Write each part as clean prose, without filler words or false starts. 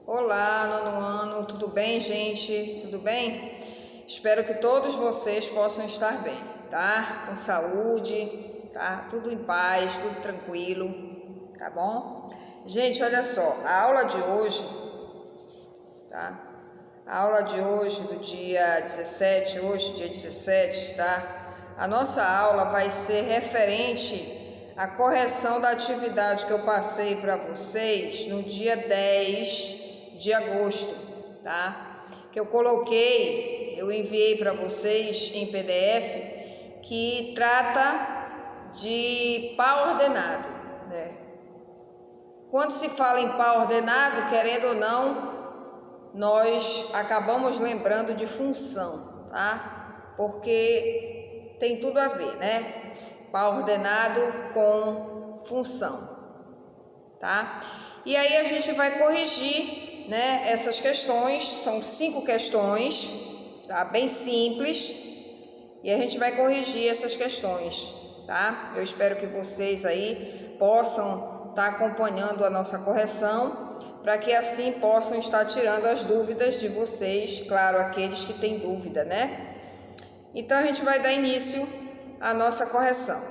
Olá, nono ano, tudo bem, gente? Tudo bem? Espero que todos vocês possam estar bem, tá? Com saúde, tá? Tudo em paz, tudo tranquilo, tá bom? Gente, olha só, a aula de hoje, tá? A aula de hoje, do dia 17, hoje, dia 17, tá? A nossa aula vai ser referente à correção da atividade que eu passei para vocês no dia 10 de agosto, tá? Que eu enviei para vocês em PDF, que trata de par ordenado, né? Quando se fala em par ordenado, querendo ou não, nós acabamos lembrando de função, tá? Porque tem tudo a ver, né? Par ordenado com função, tá? E aí a gente vai corrigir, né, essas questões, são 5 questões, tá? Bem simples, e a gente vai corrigir essas questões, tá? Eu espero que vocês aí possam estar acompanhando a nossa correção, para que assim possam estar tirando as dúvidas de vocês, claro, aqueles que têm dúvida, né? Então a gente vai dar início à nossa correção,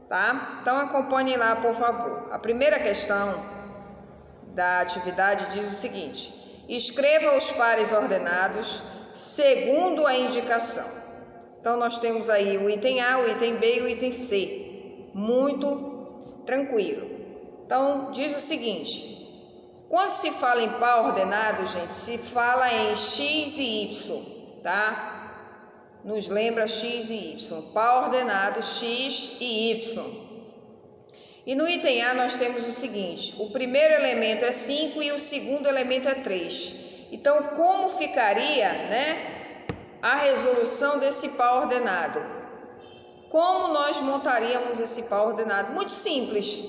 tá? Então acompanhem lá, por favor. A primeira questão da atividade diz o seguinte: escreva os pares ordenados segundo a indicação. Então nós temos aí o item A, o item B e o item C. Muito tranquilo. Então diz o seguinte: quando se fala em par ordenado, gente, se fala em x e y, tá? Nos lembra x e y. Par ordenado, x e y. E no item A nós temos o seguinte: o primeiro elemento é 5 e o segundo elemento é 3. Então, como ficaria, né, a resolução desse par ordenado? Como nós montaríamos esse par ordenado? Muito simples.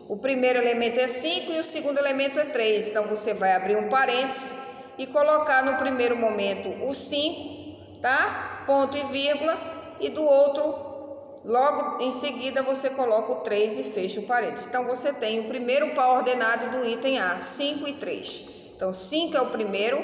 O primeiro elemento é 5 e o segundo elemento é 3. Então, você vai abrir um parênteses e colocar no primeiro momento o 5, tá? Ponto e vírgula. E do outro, logo em seguida, você coloca o 3 e fecha o parênteses. Então, você tem o primeiro par ordenado do item A, 5 e 3. Então, 5 é o primeiro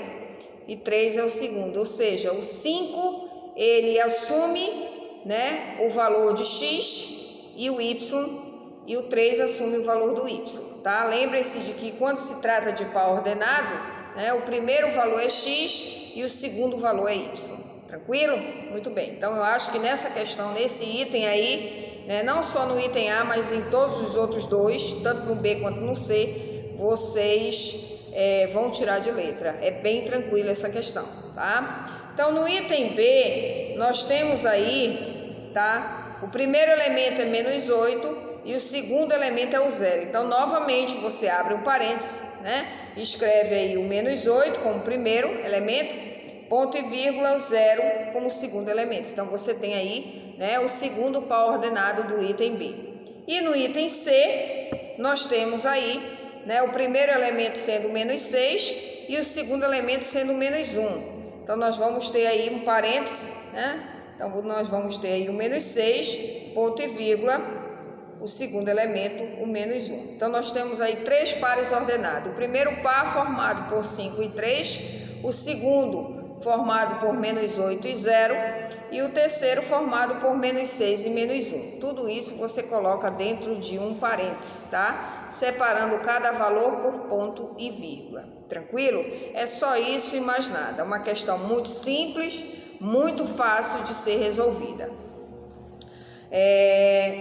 e 3 é o segundo. Ou seja, o 5, ele assume, né, o valor de x e o y, e o 3 assume o valor do y, tá? Lembrem-se de que quando se trata de par ordenado, né, o primeiro valor é x e o segundo valor é y. Tranquilo? Muito bem. Então, eu acho que nessa questão, nesse item aí, né, não só no item A, mas em todos os outros dois, tanto no B quanto no C, vocês vão tirar de letra. É bem tranquila essa questão, tá? Então, no item B, nós temos aí, tá? O primeiro elemento é menos 8 e o segundo elemento é o 0. Então, novamente, você abre um parênteses, né? Escreve aí o menos 8 como primeiro elemento, ponto e vírgula, o 0 como segundo elemento. Então, você tem aí, né, o segundo par ordenado do item B. E no item C, nós temos aí, né, o primeiro elemento sendo o menos 6 e o segundo elemento sendo o menos 1. Então, nós vamos ter aí um parênteses, né? Então, nós vamos ter aí o menos 6, ponto e vírgula, o segundo elemento, o menos 1. Então, nós temos aí 3 pares ordenados. O primeiro par formado por 5 e 3, o segundo formado por menos 8 e 0, e o terceiro formado por menos 6 e menos 1. Tudo isso você coloca dentro de um parênteses, tá? Separando cada valor por ponto e vírgula. Tranquilo? É só isso e mais nada. É uma questão muito simples, muito fácil de ser resolvida.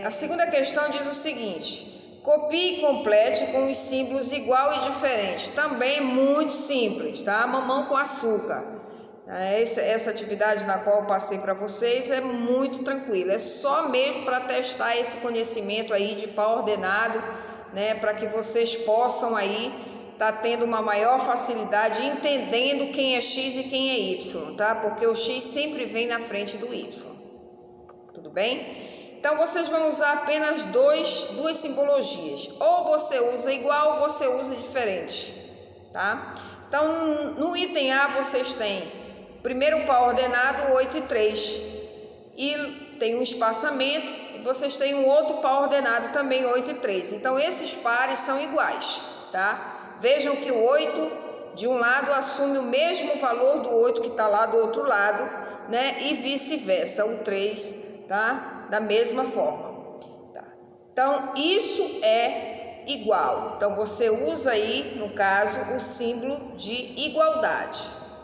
A segunda questão diz o seguinte: copie e complete com os símbolos igual e diferente. Também muito simples, tá? Mamão com açúcar. Essa atividade na qual eu passei para vocês é muito tranquila. É só mesmo para testar esse conhecimento aí de par ordenado, né? Para que vocês possam aí tá tendo uma maior facilidade entendendo quem é x e quem é y, tá? Porque o x sempre vem na frente do y. Tudo bem? Então, vocês vão usar apenas duas simbologias. Ou você usa igual ou você usa diferente, tá? Então, no item A, vocês têm primeiro par ordenado 8 e 3. E tem um espaçamento, e vocês têm um outro par ordenado também 8 e 3. Então, esses pares são iguais, tá? Vejam que o 8 de um lado assume o mesmo valor do 8 que está lá do outro lado, né? E vice-versa, o 3, tá? Da mesma forma. Tá? Então, isso é igual. Então, você usa aí, no caso, o símbolo de igualdade,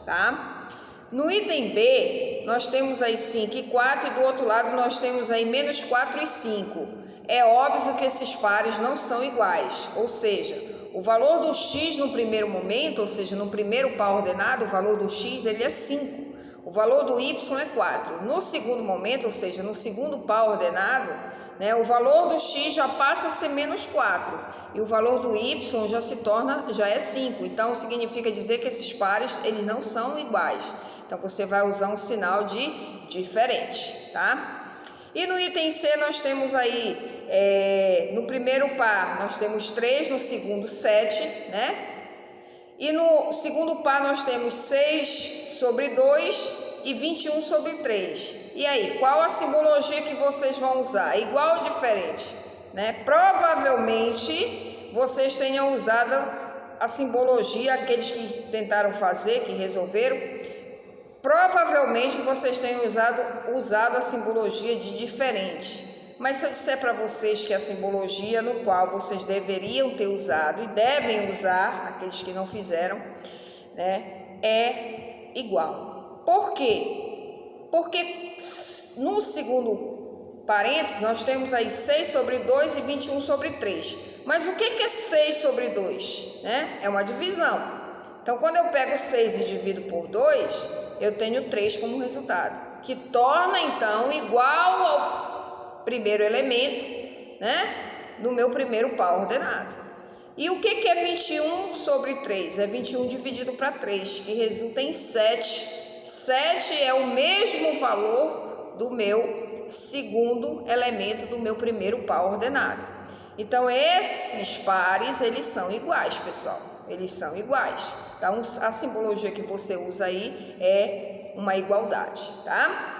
tá? No item B, nós temos aí 5 e 4 e do outro lado nós temos aí menos 4 e 5. É óbvio que esses pares não são iguais, ou seja, o valor do x no primeiro momento, ou seja, no primeiro par ordenado, o valor do x ele é 5. O valor do y é 4. No segundo momento, ou seja, no segundo par ordenado, né, o valor do x já passa a ser menos 4 e o valor do y já é 5. Então, significa dizer que esses pares eles não são iguais. Então, você vai usar um sinal de diferente, tá? E no item C nós temos aí, no primeiro par nós temos 3, no segundo 7, né? E no segundo par nós temos 6 sobre 2 e 21 sobre 3. E aí, qual a simbologia que vocês vão usar? Igual ou diferente? Né? Provavelmente vocês tenham usado a simbologia, aqueles que tentaram fazer, que resolveram, provavelmente vocês tenham usado a simbologia de diferente. Mas se eu disser para vocês que a simbologia no qual vocês deveriam ter usado e devem usar, aqueles que não fizeram, né, é igual. Por quê? Porque no segundo parênteses nós temos aí 6 sobre 2 e 21 sobre 3. Mas o que é 6 sobre 2? Né? É uma divisão. Então, quando eu pego 6 e divido por 2, eu tenho 3 como resultado, que torna então igual ao primeiro elemento, né, do meu primeiro par ordenado. E o que é 21 sobre 3? É 21 dividido para 3, que resulta em 7. 7 é o mesmo valor do meu segundo elemento do meu primeiro par ordenado. Então, esses pares, eles são iguais, pessoal. Eles são iguais. Então, a simbologia que você usa aí é uma igualdade, tá?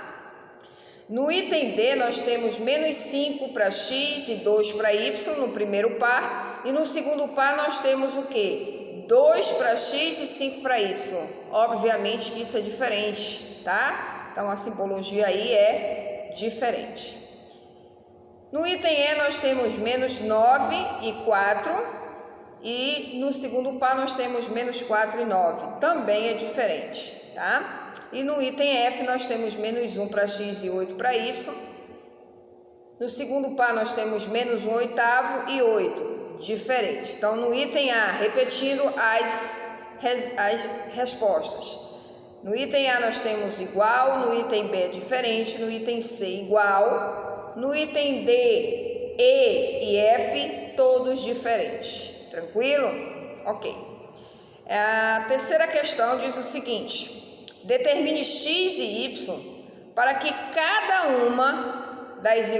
No item D, nós temos menos 5 para x e 2 para y no primeiro par. E no segundo par, nós temos o quê? 2 para x e 5 para y. Obviamente que isso é diferente, tá? Então, a simbologia aí é diferente. No item E, nós temos menos 9 e 4. E no segundo par nós temos menos 4 e 9, também é diferente, tá? E no item F nós temos menos 1 para x e 8 para y. No segundo par nós temos menos 1 oitavo e 8, diferente. Então no item A, repetindo as respostas. No item A nós temos igual, no item B é diferente, no item C igual, no item D, E e F, todos diferentes. Tranquilo? Ok. A terceira questão diz o seguinte: determine x e y para que cada uma das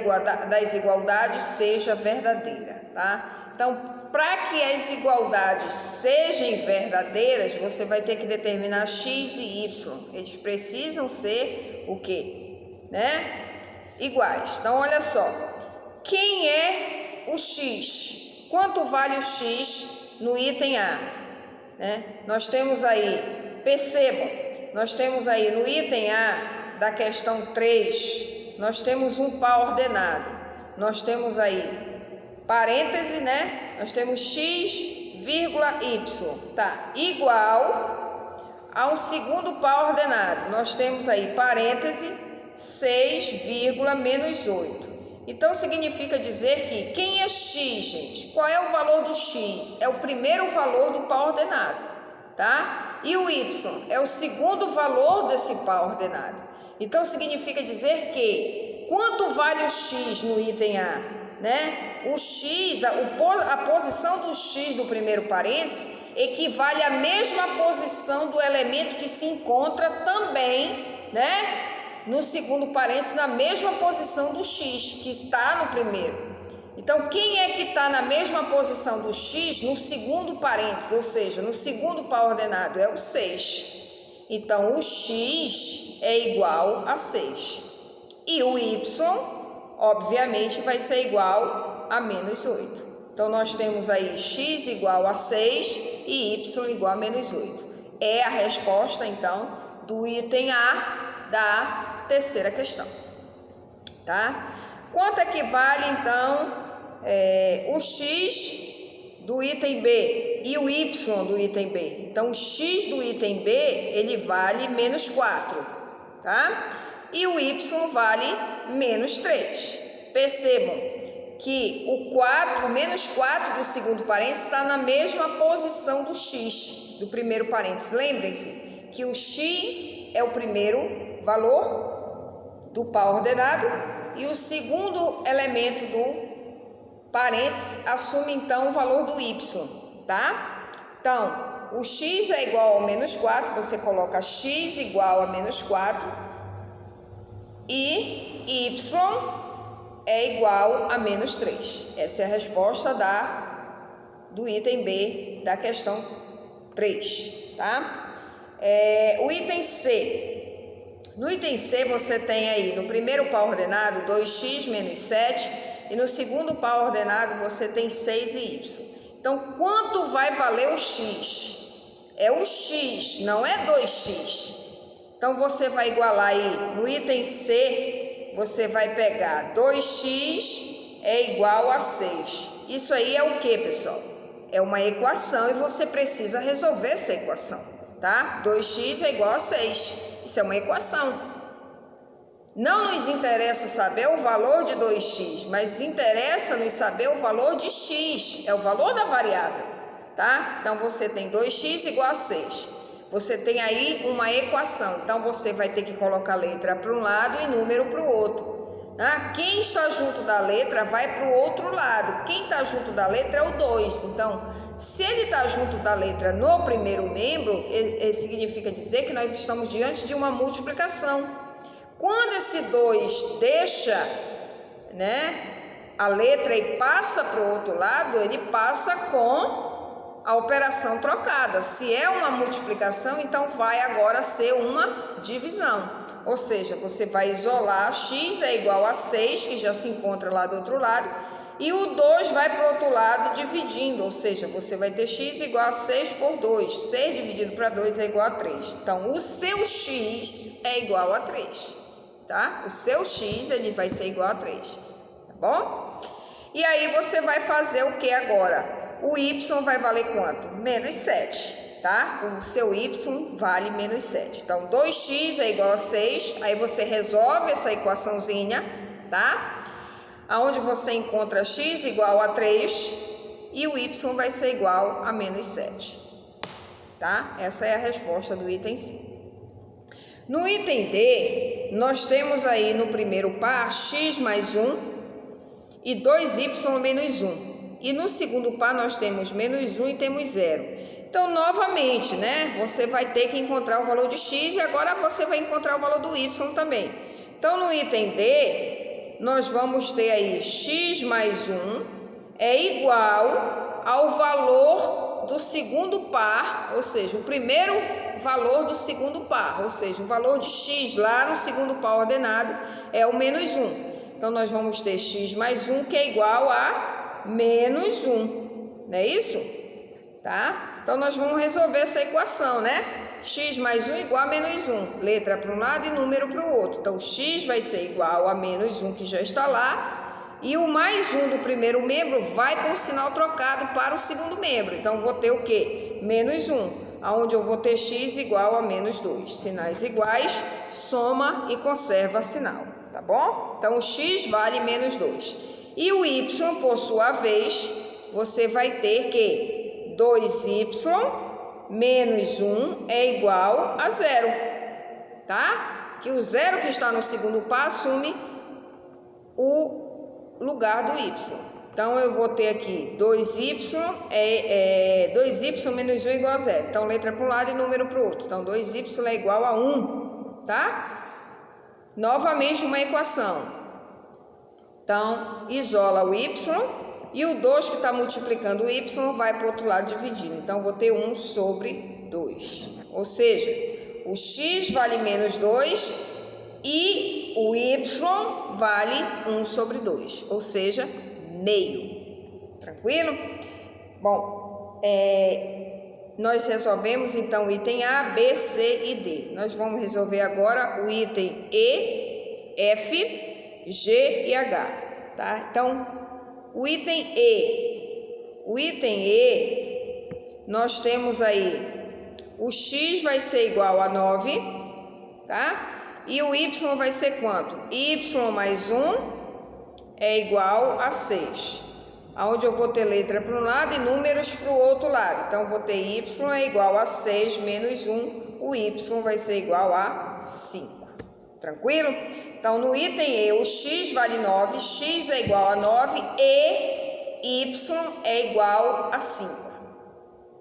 igualdades seja verdadeira, tá? Então, para que as igualdades sejam verdadeiras, você vai ter que determinar x e y. Eles precisam ser o quê? Né? Iguais. Então, olha só. Quem é o x? Quanto vale o x no item A? Né? Nós temos aí, percebam, nós temos aí no item A da questão 3, nós temos um par ordenado. Nós temos aí parêntese, né? Nós temos x, vírgula, y, tá? Igual a um segundo par ordenado. Nós temos aí parêntese, 6, vírgula, menos 8. Então, significa dizer que quem é x, gente? Qual é o valor do x? É o primeiro valor do par ordenado, tá? E o y é o segundo valor desse par ordenado. Então, significa dizer que quanto vale o x no item A? Né? O x, a posição do x do primeiro parênteses equivale à mesma posição do elemento que se encontra também, né? No segundo parênteses, na mesma posição do x, que está no primeiro. Então, quem é que está na mesma posição do x no segundo parênteses, ou seja, no segundo par ordenado? É o 6. Então, o x é igual a 6. E o y, obviamente, vai ser igual a menos 8. Então, nós temos aí x igual a 6 e y igual a menos 8. É a resposta, então, do item A da terceira questão. Tá? Quanto é que vale, então, o x do item B e o y do item B? Então, o x do item B, ele vale menos 4, tá? E o y vale menos 3. Percebam que o menos 4 do segundo parênteses está na mesma posição do x do primeiro parênteses. Lembrem-se que o x é o primeiro valor do par ordenado e o segundo elemento do parênteses assume então o valor do y, tá? Então, o x é igual ao menos 4, você coloca x igual a menos 4 e y é igual a menos 3. Essa é a resposta do item B da questão 3, tá? O item C. No item C você tem aí no primeiro par ordenado 2x menos 7 e no segundo par ordenado você tem 6 e y. Então, quanto vai valer o x? É o x, não é 2x. Então, você vai igualar aí no item C, você vai pegar 2x é igual a 6. Isso aí é o que, pessoal? É uma equação e você precisa resolver essa equação, tá? 2x é igual a 6. Isso é uma equação. Não nos interessa saber o valor de 2x, mas interessa-nos saber o valor de x, é o valor da variável, tá? Então, você tem 2x igual a 6. Você tem aí uma equação, então você vai ter que colocar letra para um lado e número para o outro. Tá? Quem está junto da letra vai para o outro lado, quem está junto da letra é o 2. Então, se ele está junto da letra no primeiro membro, significa dizer que nós estamos diante de uma multiplicação. Quando esse 2 deixa, a letra e passa para o outro lado, ele passa com a operação trocada. Se é uma multiplicação, então vai agora ser uma divisão. Ou seja, você vai isolar x é igual a 6, que já se encontra lá do outro lado, e o 2 vai para o outro lado dividindo, ou seja, você vai ter x igual a 6 por 2. 6 dividido para 2 é igual a 3. Então, o seu x é igual a 3, tá? O seu x, ele vai ser igual a 3, tá bom? E aí, você vai fazer o que agora? O y vai valer quanto? Menos 7, tá? O seu y vale menos 7. Então, 2x é igual a 6. Aí você resolve essa equaçãozinha, tá? Aonde você encontra x igual a 3 e o y vai ser igual a menos 7, tá? Essa é a resposta do item C. No item D, nós temos aí no primeiro par x mais 1 e 2y menos 1. E no segundo par nós temos menos 1 e temos 0. Então, novamente, você vai ter que encontrar o valor de x e agora você vai encontrar o valor do y também. Então, no item D, nós vamos ter aí x mais 1 é igual ao valor do segundo par, ou seja, o primeiro valor do segundo par, ou seja, o valor de x lá no segundo par ordenado é o menos 1. Então, nós vamos ter x mais 1 que é igual a menos 1, não é isso? Tá? Então, nós vamos resolver essa equação, x mais 1 igual a menos 1. Letra para um lado e número para o outro. Então, x vai ser igual a menos 1, que já está lá. E o mais 1 do primeiro membro vai com o sinal trocado para o segundo membro. Então, vou ter o quê? Menos 1, onde eu vou ter x igual a menos 2. Sinais iguais, soma e conserva sinal, tá bom? Então, o x vale menos 2. E o y, por sua vez, você vai ter que 2y menos 1 é igual a 0, tá? Que o 0 que está no segundo par assume o lugar do y. Então, eu vou ter aqui 2y, 2y menos 1 é igual a 0. Então, letra para um lado e número para o outro. Então, 2y é igual a 1, tá? Novamente, uma equação. Então, isola o y e o 2 que está multiplicando o y vai para o outro lado dividindo. Então, vou ter 1 sobre 2. Ou seja, o x vale menos 2 e o y vale 1 sobre 2. Ou seja, meio. Tranquilo? Bom, nós resolvemos então o item A, B, C e D. Nós vamos resolver agora o item E, F, G e H, tá? Então, o item E, nós temos aí o X vai ser igual a 9, tá? E o Y vai ser quanto? Y mais 1 é igual a 6. Onde eu vou ter letra para um lado e números para o outro lado. Então, eu vou ter Y é igual a 6 menos 1. O Y vai ser igual a 5. Tranquilo? Então, no item E, o X vale 9. X é igual a 9 e Y é igual a 5.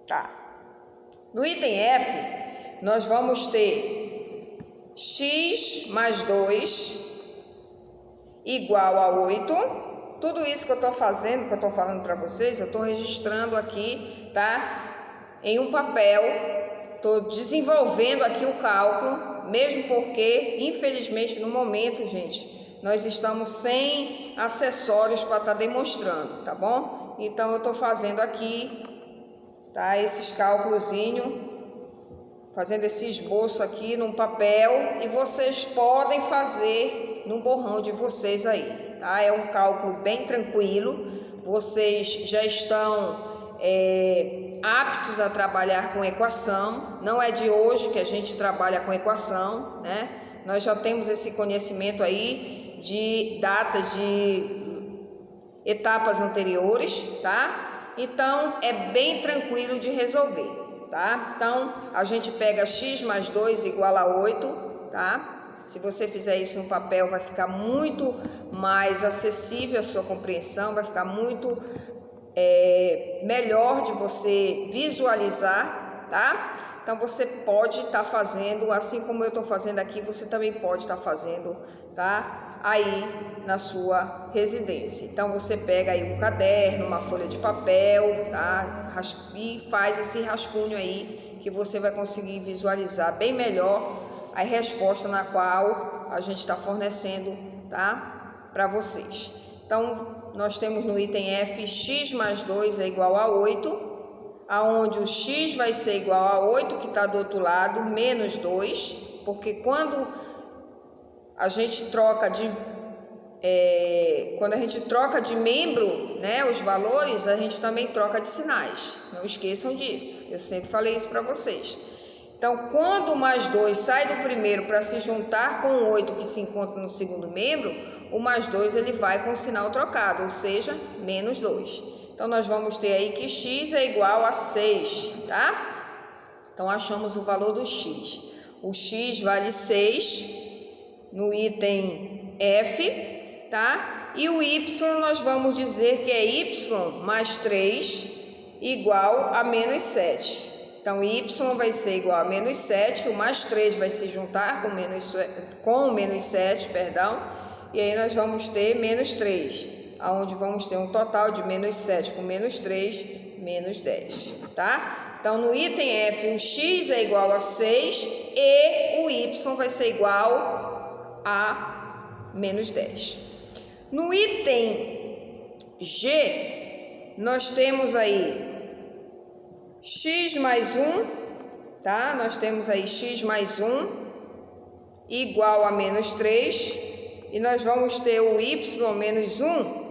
Tá? No item F, nós vamos ter X mais 2 igual a 8. Tudo isso que eu estou fazendo, que eu estou falando para vocês, eu estou registrando aqui, tá? Em um papel, estou desenvolvendo aqui o cálculo, mesmo porque, infelizmente, no momento, gente, nós estamos sem acessórios para estar demonstrando, tá bom? Então, eu estou fazendo aqui, tá? Esses cálculozinhos, fazendo esse esboço aqui num papel e vocês podem fazer no borrão de vocês aí. Tá? É um cálculo bem tranquilo, vocês já estão aptos a trabalhar com equação, não é de hoje que a gente trabalha com equação, né? Nós já temos esse conhecimento aí de datas de etapas anteriores, tá? Então, é bem tranquilo de resolver, tá? Então, a gente pega x mais 2 igual a 8, tá? Se você fizer isso no papel, vai ficar muito mais acessível a sua compreensão, vai ficar muito melhor de você visualizar, tá? Então, você pode estar fazendo, assim como eu estou fazendo aqui, você também pode estar fazendo, tá? Aí na sua residência. Então, você pega aí um caderno, uma folha de papel, tá? E faz esse rascunho aí, que você vai conseguir visualizar bem melhor a resposta na qual a gente está fornecendo, tá? Para vocês. Então, nós temos no item F, x mais 2 é igual a 8, aonde o x vai ser igual a 8, que está do outro lado, menos 2, porque quando a gente troca de membro, né, os valores, a gente também troca de sinais. Não esqueçam disso, eu sempre falei isso para vocês. Então, quando o mais 2 sai do primeiro para se juntar com o 8 que se encontra no segundo membro, o mais 2 ele vai com o sinal trocado, ou seja, menos 2. Então, nós vamos ter aí que x é igual a 6, tá? Então, achamos o valor do x. O x vale 6 no item F, tá? E o y nós vamos dizer que é y mais 3 igual a menos 7. Então, y vai ser igual a menos 7, o mais 3 vai se juntar com menos 7, perdão, e aí nós vamos ter menos 3, onde vamos ter um total de menos 7 com menos 3, menos 10, tá? Então, no item F, o x é igual a 6 e o y vai ser igual a menos 10. No item G, nós temos aí x mais 1, tá? Nós temos aí x mais 1 igual a menos 3 e nós vamos ter o y menos 1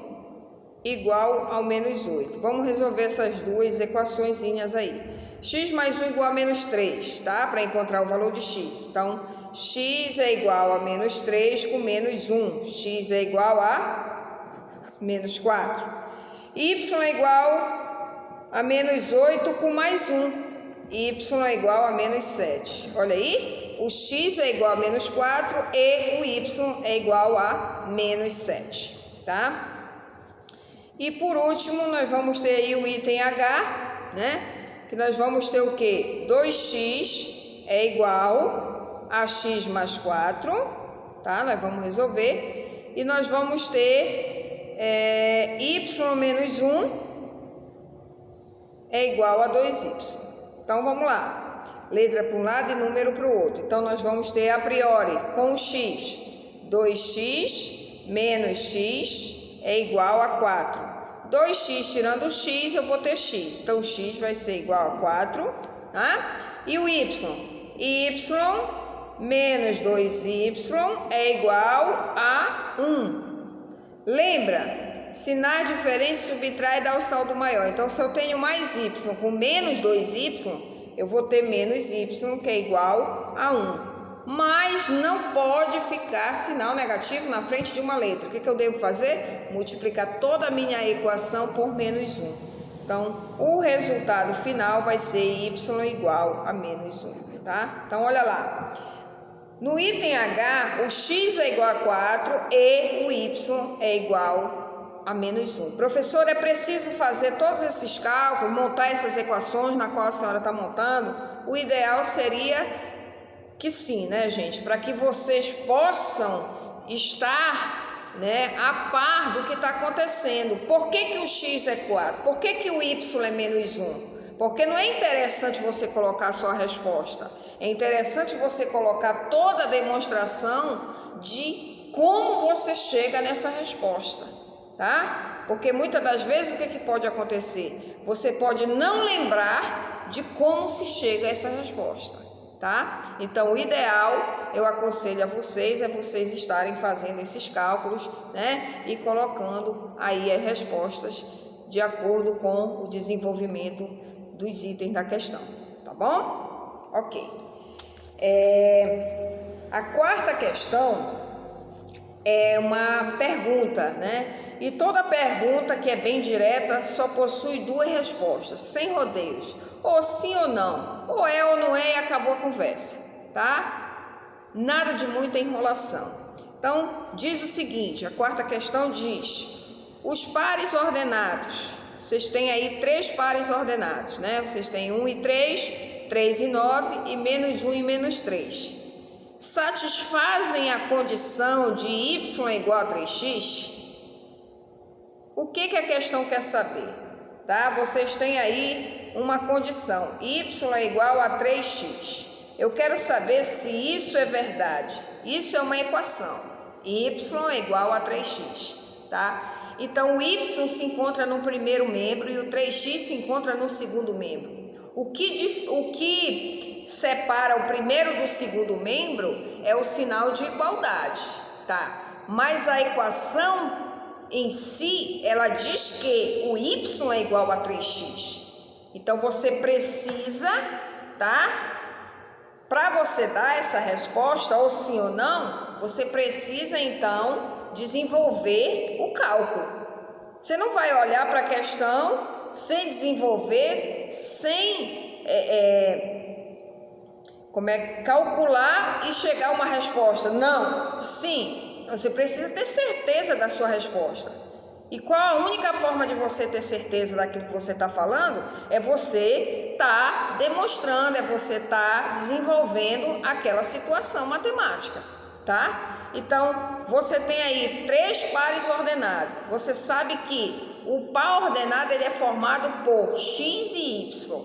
igual ao menos 8. Vamos resolver essas duas equaçõezinhas aí. X mais 1 igual a menos 3, tá? Para encontrar o valor de x. Então, x é igual a menos 3 com menos 1. X é igual a menos 4. Y é igual a menos 8 com mais 1, y é igual a menos 7. Olha aí, o x é igual a menos 4 e o y é igual a menos 7, tá? E por último, nós vamos ter aí o item H, né? Que nós vamos ter o quê? 2x é igual a x mais 4, tá? Nós vamos resolver. E nós vamos ter y menos 1 é igual a 2y. Então, vamos lá. Letra para um lado e número para o outro. Então, nós vamos ter a priori, com o x, 2x menos x é igual a 4. 2x tirando x, eu vou ter x. Então, x vai ser igual a 4, tá? E o y? Y menos 2y é igual a 1. Lembra? Sinais diferentes subtrai e dá o saldo maior. Então, se eu tenho mais y com menos 2y, eu vou ter menos y, que é igual a 1. Mas não pode ficar sinal negativo na frente de uma letra. O que eu devo fazer? Multiplicar toda a minha equação por menos 1. Então, o resultado final vai ser y igual a menos 1, tá? Então, olha lá. No item H, o x é igual a 4 e o y é igual a menos 1. Professor, é preciso fazer todos esses cálculos, montar essas equações na qual a senhora está montando? O ideal seria que sim, né, gente? Para que vocês possam estar, né, a par do que está acontecendo. Por que o x é 4? Por que o y é menos 1? Porque não é interessante você colocar a sua resposta. É interessante você colocar toda a demonstração de como você chega nessa resposta, tá? Porque muitas das vezes o que pode acontecer? Você pode não lembrar de como se chega a essa resposta, tá? Então, o ideal, eu aconselho a vocês, é vocês estarem fazendo esses cálculos, né? E colocando aí as respostas de acordo com o desenvolvimento dos itens da questão, tá bom? Ok. A quarta questão é uma pergunta, né? E toda pergunta que é bem direta só possui duas respostas, sem rodeios. Ou sim ou não, ou é ou não é e acabou a conversa, tá? Nada de muita enrolação. Então, diz o seguinte, a quarta questão diz, os pares ordenados, vocês têm aí 3 pares ordenados, né? Vocês têm 1 e 3, 3 e 9 e menos 1 e menos 3. Satisfazem a condição de y é igual a 3x? O que a questão quer saber? Tá? Vocês têm aí uma condição, y é igual a 3x. Eu quero saber se isso é verdade. Isso é uma equação, y é igual a 3x, tá? Então, o y se encontra no primeiro membro e o 3x se encontra no segundo membro. O que separa o primeiro do segundo membro é o sinal de igualdade, tá? Mas a equação em si, ela diz que o y é igual a 3x. Então, você precisa, tá? Para você dar essa resposta, ou sim ou não, você precisa, então, desenvolver o cálculo. Você não vai olhar para a questão sem desenvolver, sem calcular e chegar a uma resposta. Não, sim, você precisa ter certeza da sua resposta. E qual a única forma de você ter certeza daquilo que você está falando? É você estar demonstrando, é você estar desenvolvendo aquela situação matemática, tá? Então, você tem aí 3 pares ordenados. Você sabe que o par ordenado ele é formado por x e y,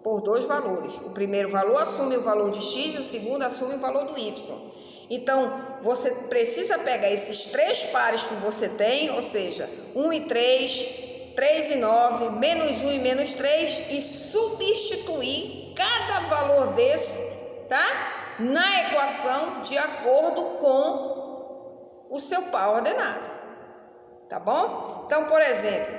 por 2 valores. O primeiro valor assume o valor de x e o segundo assume o valor do y. Então, você precisa pegar esses 3 pares que você tem, ou seja, 1 e 3, 3 e 9, menos 1 e menos 3, e substituir cada valor desse, tá? Na equação de acordo com o seu par ordenado, tá bom? Então, por exemplo,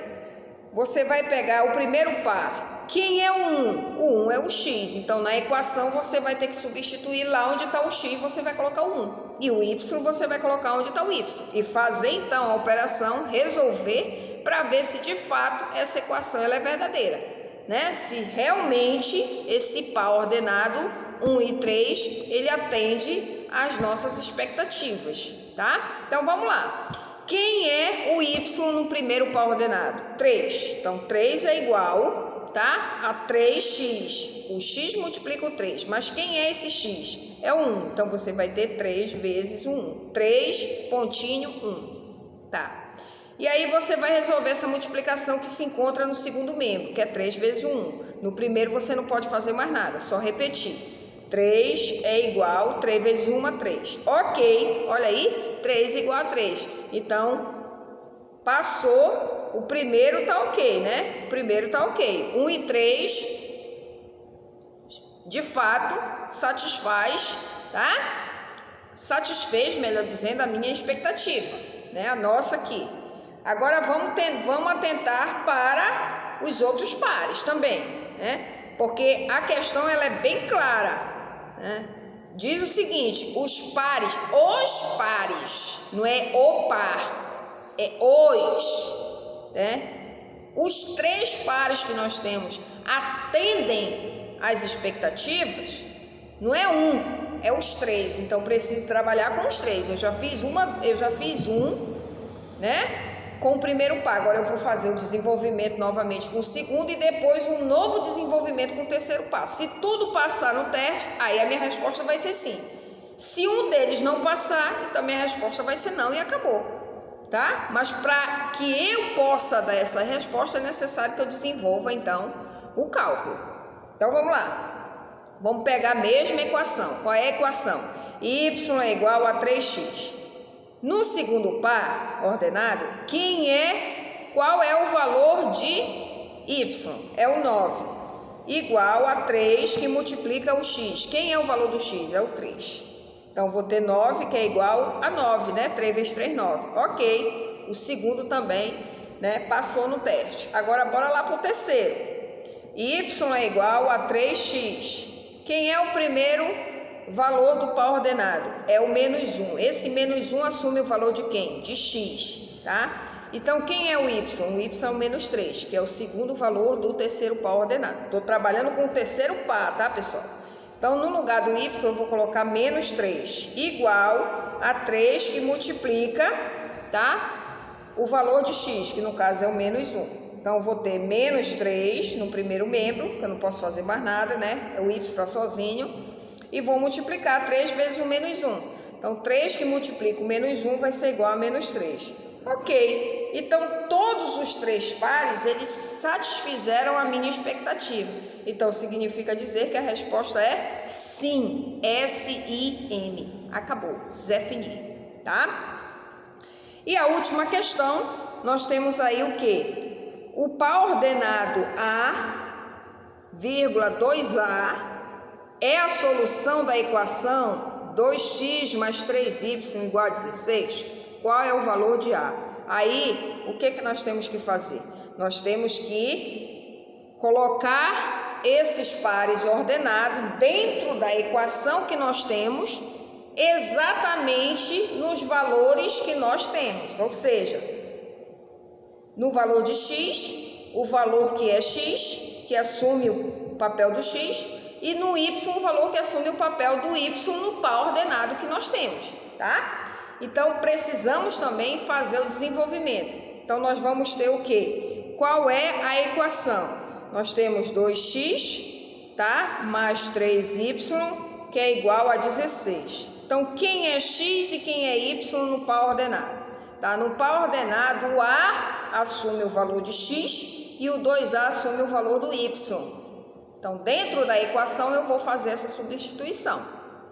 você vai pegar o primeiro par. Quem é o 1? O 1 é o x, então na equação você vai ter que substituir lá onde está o x, você vai colocar o 1. E o y você vai colocar onde está o y. E fazer então a operação, resolver, para ver se de fato essa equação ela é verdadeira, né? Se realmente esse par ordenado 1 e 3, ele atende às nossas expectativas, tá? Então vamos lá. Quem é o y no primeiro par ordenado? 3. Então 3 é igual, tá? A 3x. O x multiplica o 3. Mas quem é esse x? É o 1. Então, você vai ter 3 vezes o 1. 3, pontinho, 1. Tá? E aí, você vai resolver essa multiplicação que se encontra no segundo membro, que é 3 vezes o 1. No primeiro, você não pode fazer mais nada, só repetir. 3 é igual, 3 vezes 1 a 3. Ok, olha aí, 3 igual a 3. Então, Passou, o primeiro tá ok, né? O primeiro tá ok. 1 e 3, de fato, satisfaz, tá? Satisfez, melhor dizendo, a minha expectativa, né? A nossa aqui. Agora vamos atentar para os outros pares também, né? Porque a questão ela é bem clara, né? Diz o seguinte: os pares, não é o par, é os, né? Os 3 pares que nós temos atendem às expectativas, não é um, é os 3. Então preciso trabalhar com os 3. Eu já fiz um, né? Com o primeiro par. Agora eu vou fazer o desenvolvimento novamente com o segundo e depois um novo desenvolvimento com o terceiro par. Se tudo passar no teste, aí a minha resposta vai ser sim. Se um deles não passar, então a minha resposta vai ser não e acabou, tá? Mas para que eu possa dar essa resposta é necessário que eu desenvolva então o cálculo. Então vamos lá. Vamos pegar a mesma equação. Qual é a equação? Y é igual a 3x. No segundo par ordenado, qual é o valor de y? É o 9, igual a 3 que multiplica o x. Quem é o valor do x? É o 3. Então, vou ter 9 que é igual a 9, né? 3 vezes 3, 9. Ok, o segundo também, né, passou no teste. Agora, bora lá para o terceiro. Y é igual a 3x. Quem é o primeiro valor do par ordenado? É o menos 1. Esse menos 1 assume o valor de quem? De x, tá? Então, quem é o y? O y é o menos 3, que é o segundo valor do terceiro par ordenado. Estou trabalhando com o terceiro par, tá, pessoal? Então, no lugar do y, eu vou colocar menos 3, igual a 3 que multiplica, tá? O valor de x, que no caso é o menos 1. Então, eu vou ter menos 3 no primeiro membro, que eu não posso fazer mais nada, né? O y está sozinho. E vou multiplicar 3 vezes o menos 1. Então, 3 que multiplica o menos 1 vai ser igual a menos 3. Ok. Então, todos os 3 pares, eles satisfizeram a minha expectativa. Então, significa dizer que a resposta é sim. S-I-M. Acabou. Zé Fini. Tá? E a última questão, nós temos aí o quê? O par ordenado A, 2A, é a solução da equação 2x mais 3y igual a 16? Qual é o valor de A? Aí, o que nós temos que fazer? Nós temos que colocar esses pares ordenados dentro da equação que nós temos, exatamente nos valores que nós temos. Ou seja, no valor de x, o valor que é x, que assume o papel do x, e no y, o valor que assume o papel do y no par ordenado que nós temos, tá? Então, precisamos também fazer o desenvolvimento. Então, nós vamos ter o quê? Qual é a equação? Nós temos 2x, tá? Mais 3y, que é igual a 16. Então, quem é x e quem é y no par ordenado? Tá? No par ordenado, o A assume o valor de x e o 2A assume o valor do y. Então, dentro da equação, eu vou fazer essa substituição,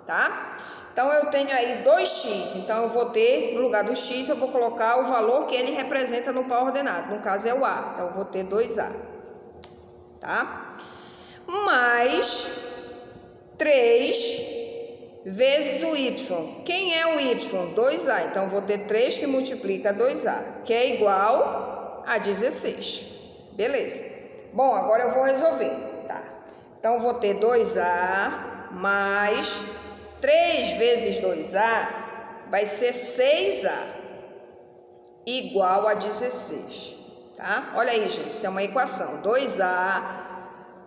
tá? Então, eu tenho aí 2x. Então, eu vou ter, no lugar do x, eu vou colocar o valor que ele representa no par ordenado. No caso, é o A. Então, eu vou ter 2A, tá? Mais 3 vezes o y. Quem é o y? 2A. Então, eu vou ter 3 que multiplica 2A, que é igual a 16. Beleza. Bom, agora eu vou resolver. Então, vou ter 2A mais 3 vezes 2A vai ser 6A, igual a 16, tá? Olha aí, gente, isso é uma equação. 2A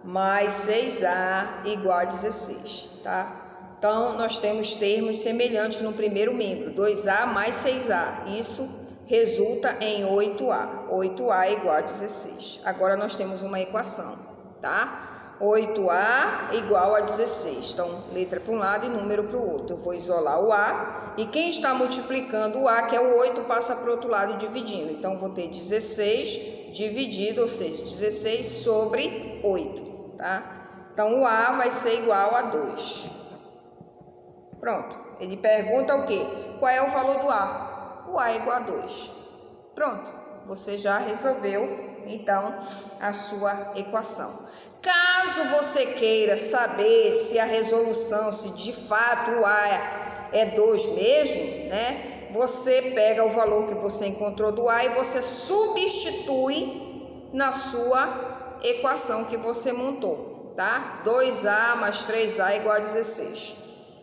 mais 6A igual a 16, tá? Então, nós temos termos semelhantes no primeiro membro. 2A mais 6A. Isso resulta em 8A. 8A igual a 16. Agora, nós temos uma equação, tá? 8A igual a 16. Então, letra para um lado e número para o outro. Eu vou isolar o A. E quem está multiplicando o A, que é o 8, passa para o outro lado dividindo. Então, vou ter 16 dividido, ou seja, 16 sobre 8. Tá? Então, o A vai ser igual a 2. Pronto. Ele pergunta o quê? Qual é o valor do A? O A é igual a 2. Pronto. você já resolveu, então, a sua equação. Caso você queira saber se a resolução, se de fato o A é 2 mesmo, né? Você pega o valor que você encontrou do A e você substitui na sua equação que você montou, tá? 2A mais 3A igual a 16.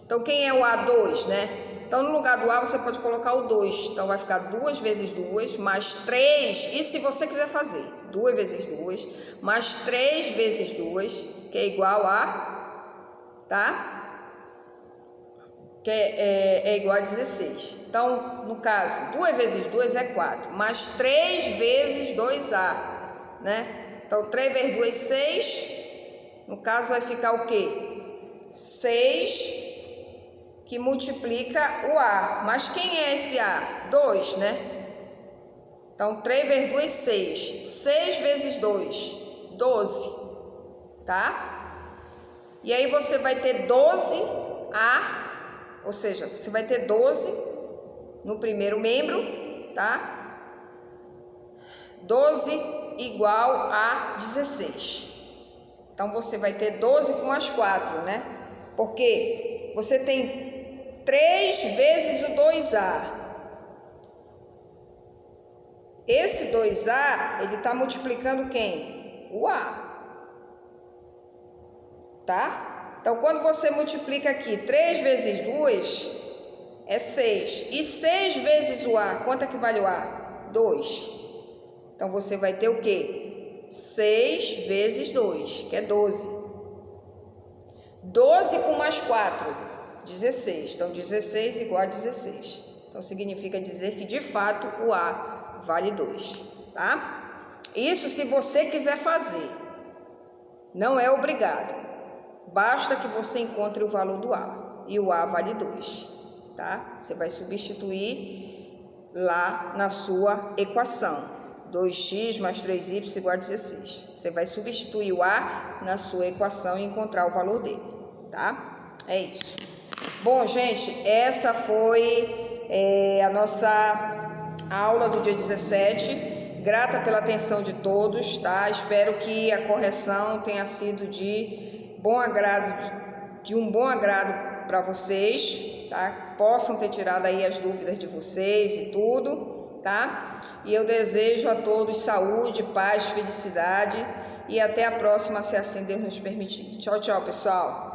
Então, quem é o A2, né? Então, no lugar do A, você pode colocar o 2. Então, vai ficar 2 vezes 2 mais 3. E se você quiser fazer 2 vezes 2 mais 3 vezes 2, que é igual a, tá? Que é igual a 16. Então, no caso, 2 vezes 2 é 4, mais 3 vezes 2A, né? Então, 3 vezes 2, 6. No caso, vai ficar o quê? 6 que multiplica o A. Mas quem é esse A? 2, né? Então, 3 vezes 2, 6. 6 vezes 2, 12, tá? E aí você vai ter 12A, ou seja, você vai ter 12 no primeiro membro, tá? 12 igual a 16. Então, você vai ter 12 com as 4, né? Porque você tem 3 vezes o 2A. Esse 2A, ele está multiplicando quem? O A. Tá? Então, quando você multiplica aqui 3 vezes 2, é 6. E 6 vezes o A, quanto é que vale o A? 2. Então, você vai ter o quê? 6 vezes 2, que é 12. 12 com mais 4. 16, então 16 igual a 16, então significa dizer que de fato o A vale 2, tá? Isso se você quiser fazer, não é obrigado, basta que você encontre o valor do A, e o A vale 2, tá? Você vai substituir lá na sua equação, 2x mais 3y igual a 16, você vai substituir o A na sua equação e encontrar o valor dele, tá? É isso. Bom, gente, essa foi a nossa aula do dia 17. Grata pela atenção de todos, tá? Espero que a correção tenha sido de um bom agrado para vocês, tá? Possam ter tirado aí as dúvidas de vocês e tudo, tá? E eu desejo a todos saúde, paz, felicidade e até a próxima, se assim Deus nos permitir. Tchau, tchau, pessoal!